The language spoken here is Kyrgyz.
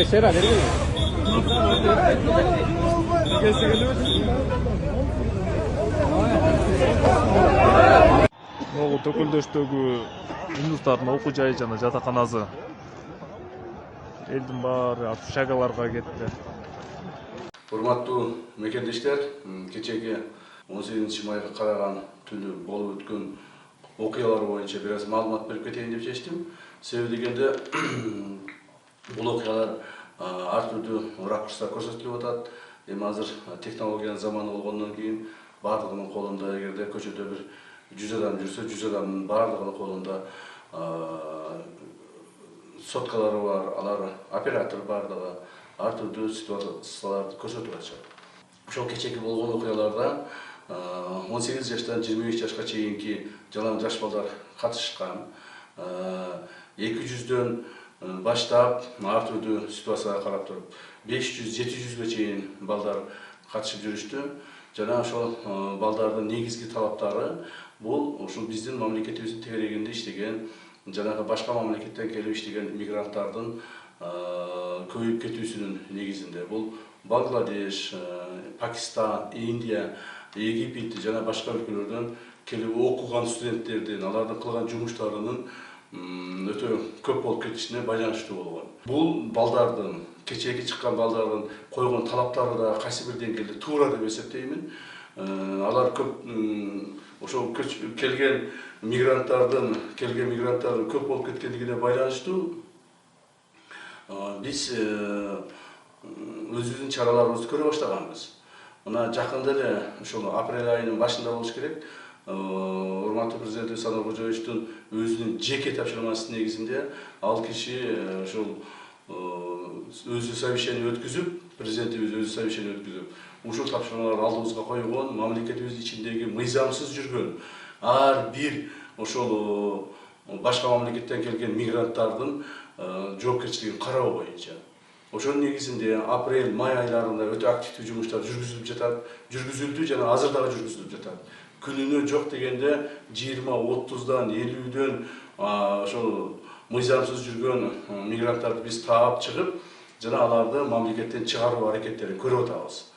Sera, Могу Төкөлдөштөгү индустардын окуу жайы жана жатаканасы. Элдин баары общагаларга кетти. Урматтуу мекендештер, кечеги 18 майга караган түнү болуп өткөн окуялар боюнча бир аз маалымат берип кетейин деп чечтим. Себеби дегенде бул окуялар ар түрдүү ракурста көрсөтүлүп атат. Эми азыр технологиянын заманы болгондон кийин баардыгынын колунда эгерде көчөдө бир 100 адам жүрсө, 100 адамдын баардыгынын колунда соткалары бар, алар оператор бардыгы ар түрдүү ситуацияларды көрсөтүп атышат. Ошол кечеги болгон окуяларда 18 жаштан 25 жашка чейинки жалаң жаш балдар катышкан. 200дөн баштап ар түрдүү ситуацияга карап туруп 500-700ге чейин балдар катышып жүрүштү. Жана ошол балдардын негизги талаптары бул ушул биздин мамлекетибиздин тегерегинде иштеген, жанагы башка мамлекеттен келип иштеген мигранттардын көбөйүп кетүүсүнүн негизинде. Бул Бангладеш, Пакистан, Индия, Египет жана башка өлкөлөрдөн келип окуган студенттердин, алардын кылган жумуштарынын өтө көп болуп кетишине байланыштуу болгон. Бул балдардын, кечеги чыккан балдардын койгон талаптары да кайсы бир деңгээлде туура деп эсептеймин. Алар көп ошол келген мигранттардын көп болуп кеткендигине байланыштуу биз өзүбүздүн чараларыбызды көрө баштаганбыз. Мына жакында эле ошол апрель айынын башында болуш керек. Урматтуу президент Санар Кожоевичтин өзүнүн жеке тапшырмасы негизинде ал киши ошол өзү совещание өткүзүп, президентибиз өзү совещание өткүзүп, ушул тапшырмаларды алдыбызга койгон, мамлекетибиздин ичиндеги мыйзамсыз жүргөн ар бир ошол башка мамлекеттен келген мигранттардын жоопкерчилигин кароо боюнча. Ошонун негизинде апрель-май айларында өтө активдүү жумуштар жүргүзүлдү жана азыр дагы жүргүзүлүп жатат. Күнүнө жок дегенде 20-30дан 50дөн ошол мыйзамсыз жүргөн мигранттарды биз таап чыгып, жана аларды мамлекеттен чыгаруу аракеттерин көрүп атабыз.